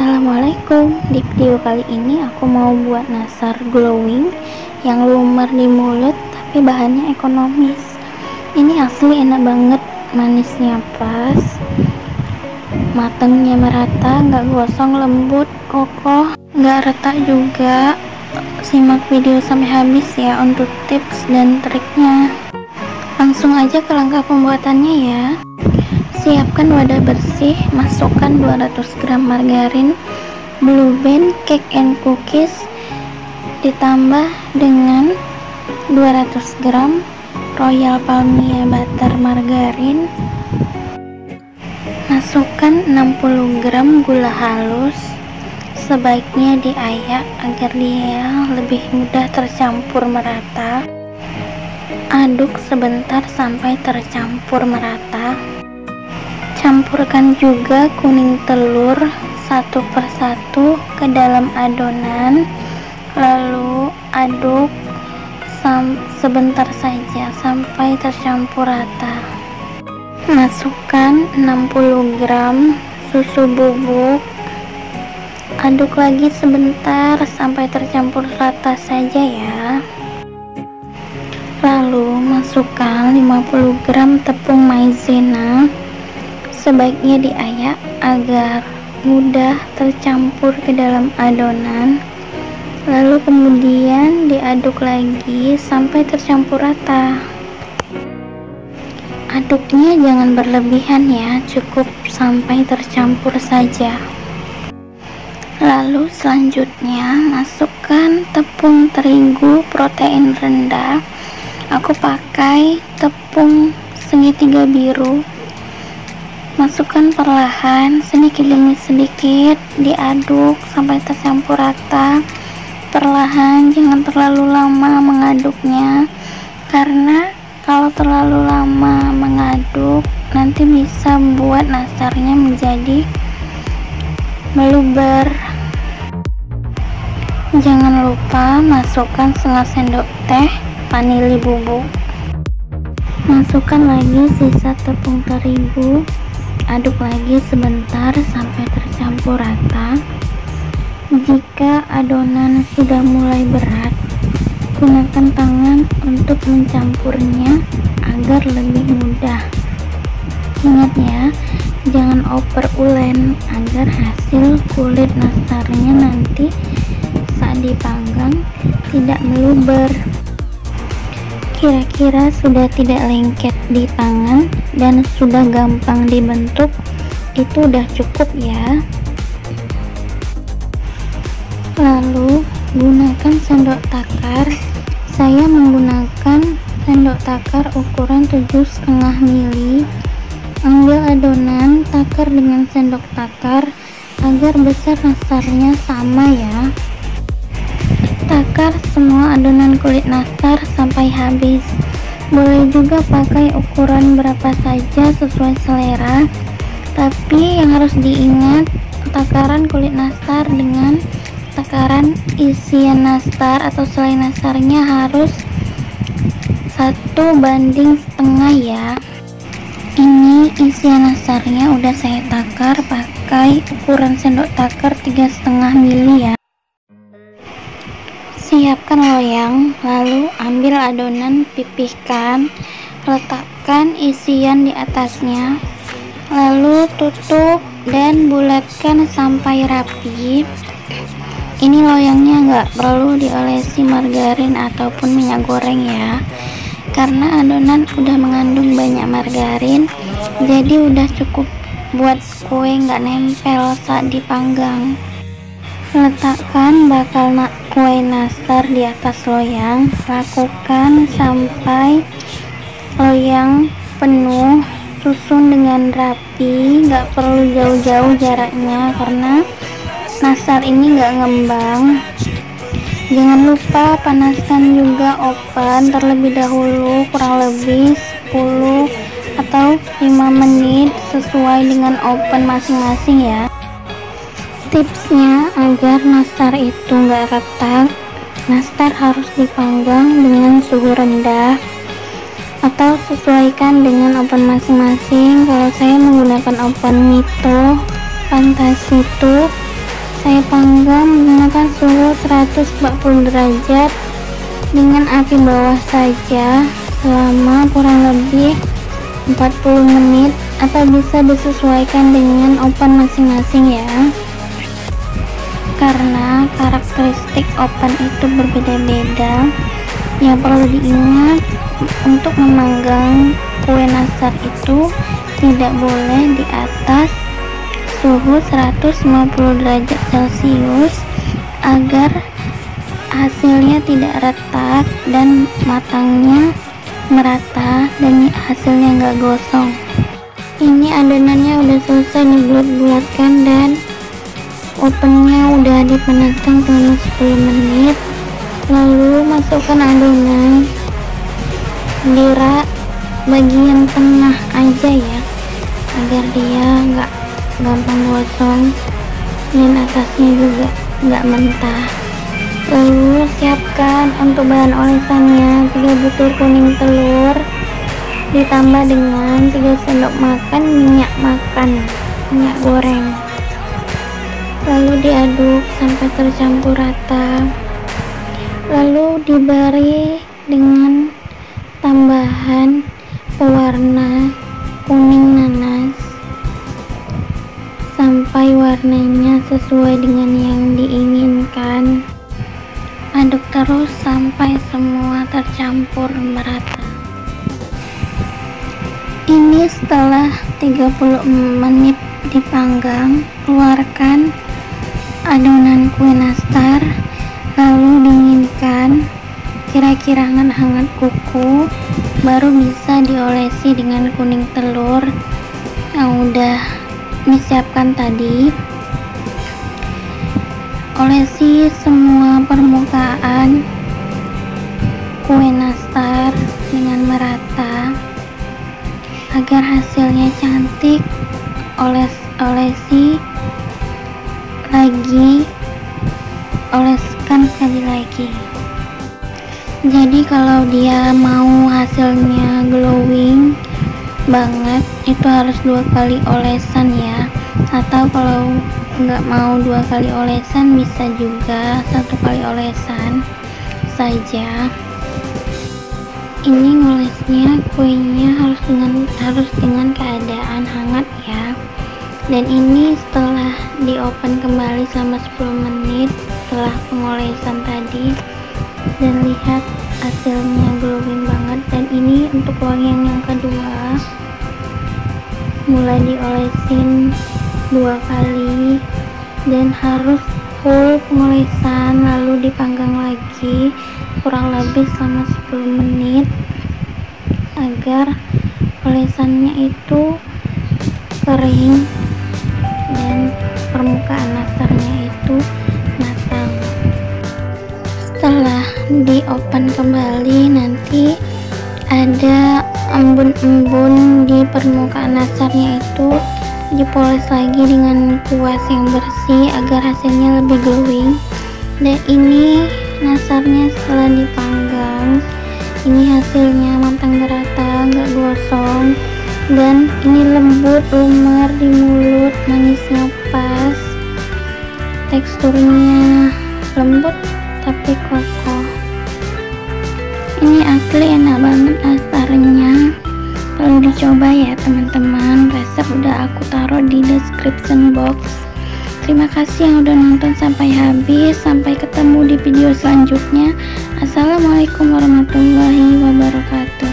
Assalamualaikum. Di video kali ini aku mau buat nastar glowing yang lumer di mulut tapi bahannya ekonomis. Ini asli enak banget, manisnya pas, matangnya merata, nggak gosong, lembut, kokoh, nggak retak juga. Simak video sampai habis ya untuk tips dan triknya. Langsung aja ke langkah pembuatannya ya. Siapkan wadah bersih, masukkan 200 gram margarin Blue Band Cake and Cookies ditambah dengan 200 gram Royal Palmia Butter margarin. Masukkan 60 gram gula halus, sebaiknya diayak agar dia lebih mudah tercampur merata. Aduk sebentar sampai tercampur merata. Campurkan juga kuning telur satu persatu ke dalam adonan, lalu aduk sebentar saja sampai tercampur rata. Masukkan 60 gram susu bubuk, aduk lagi sebentar sampai tercampur rata saja ya. Lalu masukkan 50 gram tepung maizena, sebaiknya diayak agar mudah tercampur ke dalam adonan, lalu kemudian diaduk lagi sampai tercampur rata. Aduknya jangan berlebihan ya, cukup sampai tercampur saja. Lalu selanjutnya masukkan tepung terigu protein rendah. Aku pakai tepung segitiga biru. Masukkan perlahan, sedikit demi sedikit, diaduk sampai tercampur rata. Perlahan, jangan terlalu lama mengaduknya, karena kalau terlalu lama mengaduk nanti bisa buat nastarnya menjadi meluber. Jangan lupa masukkan setengah sendok teh vanili bubuk. Masukkan lagi sisa tepung terigu, aduk lagi sebentar sampai tercampur rata. Jika adonan sudah mulai berat, gunakan tangan untuk mencampurnya agar lebih mudah. Ingat ya, jangan oper ulen agar hasil kulit nastarnya nanti saat dipanggang tidak meluber. Kira-kira sudah tidak lengket di tangan dan sudah gampang dibentuk, itu udah cukup ya. Lalu gunakan sendok takar. Saya menggunakan sendok takar ukuran 7,5 mili. Ambil adonan, takar dengan sendok takar agar besar nastarnya sama ya. Takar semua adonan kulit nastar sampai habis. Boleh juga pakai ukuran berapa saja sesuai selera, tapi yang harus diingat, takaran kulit nastar dengan takaran isian nastar atau selai nastarnya harus 1:1,5 ya. Ini isian nastarnya udah saya takar pakai ukuran sendok takar 3,5 mili ya. Siapkan loyang, lalu ambil adonan, pipihkan, letakkan isian di atasnya, lalu tutup dan bulatkan sampai rapi. Ini loyangnya nggak perlu diolesi margarin ataupun minyak goreng ya, karena adonan udah mengandung banyak margarin, jadi udah cukup buat kue nggak nempel saat dipanggang. Letakkan bakal kue nastar di atas loyang, lakukan sampai loyang penuh, susun dengan rapi, nggak perlu jauh-jauh jaraknya karena nastar ini nggak ngembang. Jangan lupa panaskan juga oven terlebih dahulu, kurang lebih 10 atau 5 menit sesuai dengan oven masing-masing ya. Tipsnya agar nastar itu nggak retak, nastar harus dipanggang dengan suhu rendah atau sesuaikan dengan oven masing-masing. Kalau saya menggunakan oven Mito Fantasitu Saya panggang menggunakan suhu 140 derajat dengan api bawah saja selama kurang lebih 40 menit, atau bisa disesuaikan dengan oven masing-masing ya, karena karakteristik oven itu berbeda-beda. Yang perlu diingat, untuk memanggang kue nastar itu tidak boleh di atas suhu 150 derajat Celcius agar hasilnya tidak retak dan matangnya merata dan hasilnya nggak gosong. Ini adonannya udah selesai dibulat-bulatkan dan ovennya udah dipanaskan selama 10 menit. Lalu masukkan adonan di rak bagian tengah aja ya, agar dia nggak gampang gosong dan atasnya juga nggak mentah. Lalu siapkan untuk bahan olesannya 3 butir kuning telur ditambah dengan 3 sendok makan minyak goreng. Lalu diaduk sampai tercampur rata, lalu diberi dengan tambahan pewarna kuning nanas sampai warnanya sesuai dengan yang diinginkan. Aduk terus sampai semua tercampur merata. Ini setelah 30 menit dipanggang, keluarkan adonan kue nastar, lalu dinginkan kira-kira hangat kuku, baru bisa diolesi dengan kuning telur yang udah disiapkan tadi. Olesi semua permukaan kue nastar dengan merata agar hasilnya cantik. Olesi lagi, oleskan sekali lagi. Jadi kalau dia mau hasilnya glowing banget itu harus 2 kali olesan ya, atau kalau nggak mau 2 kali olesan bisa juga 1 kali olesan saja. Ini ngolesnya kuenya harus dengan keadaan hangat ya. Dan ini setelah di oven kembali selama 10 menit setelah pengolesan tadi, dan lihat hasilnya glowing banget. Dan ini untuk loyang yang kedua, mulai diolesin 2 kali dan harus full pengolesan, lalu dipanggang lagi kurang lebih selama 10 menit agar olesannya itu kering dan permukaan nastarnya itu matang. Setelah di oven kembali, nanti ada embun-embun di permukaan nastarnya itu dipoles lagi dengan kuas yang bersih agar hasilnya lebih glowing. Dan ini nastarnya setelah dipanggang, ini hasilnya matang merata, nggak gosong, dan ini lembut, lumer di mulut, manisnya pas, teksturnya lembut tapi kokoh. Ini asli enak banget nastarnya, perlu dicoba ya teman-teman. Resep udah aku taruh di description box. Terima kasih yang udah nonton sampai habis. Sampai ketemu di video selanjutnya. Assalamualaikum warahmatullahi wabarakatuh.